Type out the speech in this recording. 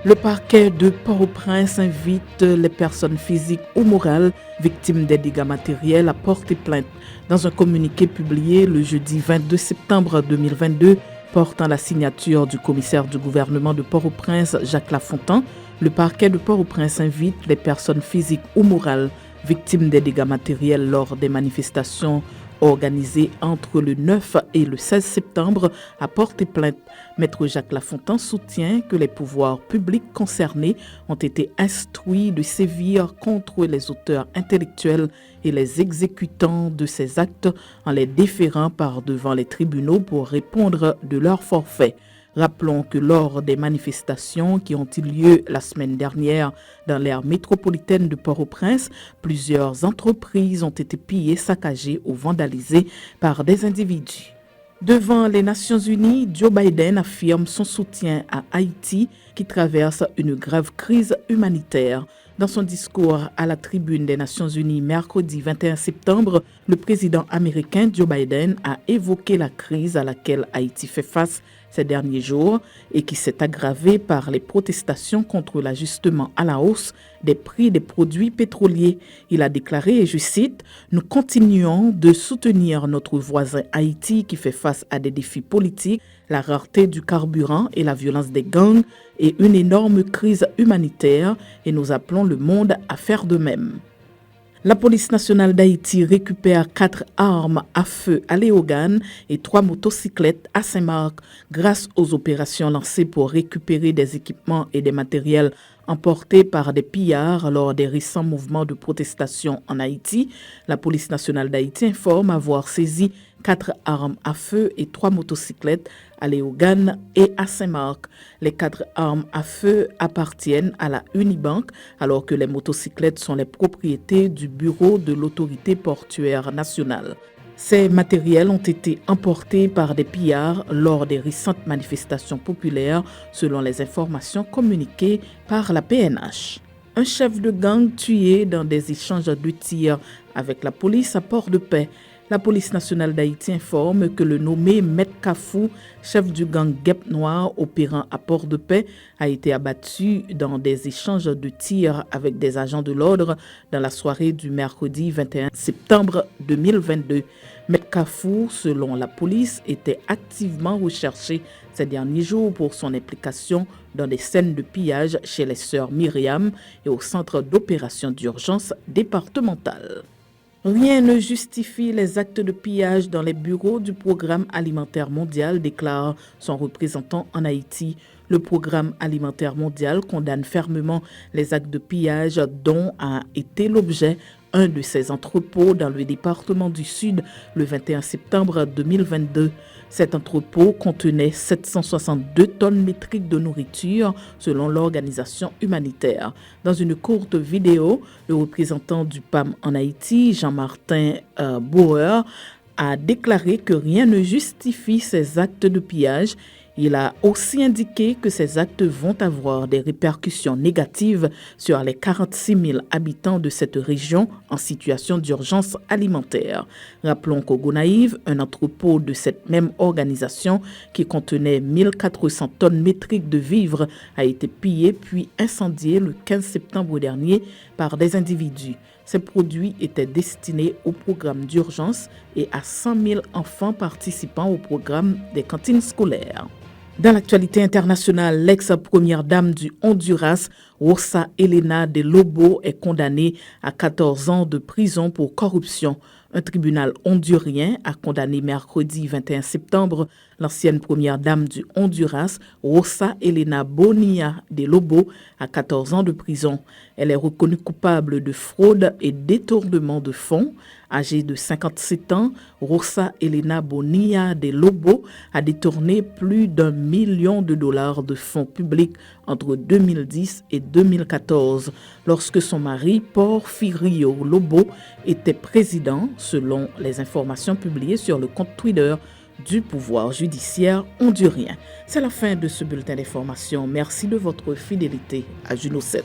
Le parquet de Port-au-Prince invite les personnes physiques ou morales victimes des dégâts matériels à porter plainte. Dans un communiqué publié le jeudi 22 septembre 2022, portant la signature du commissaire du gouvernement de Port-au-Prince, Jacques Lafontaine, le parquet de Port-au-Prince invite les personnes physiques ou morales victimes des dégâts matériels lors des manifestations organisées entre le 9 et le 16 septembre à porter plainte. Maître Jacques Lafontaine soutient que les pouvoirs publics concernés ont été instruits de sévir contre les auteurs intellectuels et les exécutants de ces actes en les déférant par devant les tribunaux pour répondre de leur forfait. Rappelons que lors des manifestations qui ont eu lieu la semaine dernière dans l'aire métropolitaine de Port-au-Prince, plusieurs entreprises ont été pillées, saccagées ou vandalisées par des individus. Devant les Nations Unies, Joe Biden affirme son soutien à Haïti qui traverse une grave crise humanitaire. Dans son discours à la tribune des Nations Unies mercredi 21 septembre, le président américain Joe Biden a évoqué la crise à laquelle Haïti fait face ces derniers jours et qui s'est aggravée par les protestations contre l'ajustement à la hausse des prix des produits pétroliers. Il a déclaré, et je cite, « Nous continuons de soutenir notre voisin Haïti qui fait face à des défis politiques, la rareté du carburant et la violence des gangs et une énorme crise humanitaire et nous appelons le monde à faire de même. » La police nationale d'Haïti récupère 4 armes à feu à Léogane et 3 motocyclettes à Saint-Marc grâce aux opérations lancées pour récupérer des équipements et des matériels emportés par des pillards lors des récents mouvements de protestation en Haïti. La police nationale d'Haïti informe avoir saisi 4 armes à feu et 3 motocyclettes à Léogane et à Saint-Marc. Les 4 armes à feu appartiennent à la Unibank, alors que les motocyclettes sont les propriétés du bureau de l'autorité portuaire nationale. Ces matériels ont été emportés par des pillards lors des récentes manifestations populaires, selon les informations communiquées par la PNH. Un chef de gang tué dans des échanges de tirs avec la police à Port-de-Paix. La police nationale d'Haïti informe que le nommé Maître Kafou, chef du gang Guêpe Noire opérant à Port-de-Paix, a été abattu dans des échanges de tirs avec des agents de l'ordre dans la soirée du mercredi 21 septembre 2022. Maître Kafou, selon la police, était activement recherché ces derniers jours pour son implication dans des scènes de pillage chez les sœurs Myriam et au centre d'opération d'urgence départemental. Rien ne justifie les actes de pillage dans les bureaux du Programme alimentaire mondial, déclare son représentant en Haïti. Le Programme alimentaire mondial condamne fermement les actes de pillage dont a été l'objet un de ces entrepôts dans le département du Sud le 21 septembre 2022. Cet entrepôt contenait 762 tonnes métriques de nourriture selon l'organisation humanitaire. Dans une courte vidéo, le représentant du PAM en Haïti, Jean-Martin Bauer, a déclaré que rien ne justifie ces actes de pillage. Il a aussi indiqué que ces actes vont avoir des répercussions négatives sur les 46 000 habitants de cette région en situation d'urgence alimentaire. Rappelons qu'au Gonaïve, un entrepôt de cette même organisation qui contenait 1400 tonnes métriques de vivres a été pillé puis incendié le 15 septembre dernier par des individus. Ces produits étaient destinés au programme d'urgence et à 100 000 enfants participant au programme des cantines scolaires. Dans l'actualité internationale, l'ex-première dame du Honduras, Rosa Elena de Lobo, est condamnée à 14 ans de prison pour corruption. Un tribunal hondurien a condamné mercredi 21 septembre l'ancienne première dame du Honduras, Rosa Elena Bonilla de Lobo, à 14 ans de prison. Elle est reconnue coupable de fraude et détournement de fonds. Âgée de 57 ans, Rosa Elena Bonilla de Lobo a détourné plus d'1 million de dollars de fonds publics entre 2010 et 2014, lorsque son mari, Porfirio Lobo, était président, selon les informations publiées sur le compte Twitter du pouvoir judiciaire hondurien. C'est la fin de ce bulletin d'information. Merci de votre fidélité à Juno 7.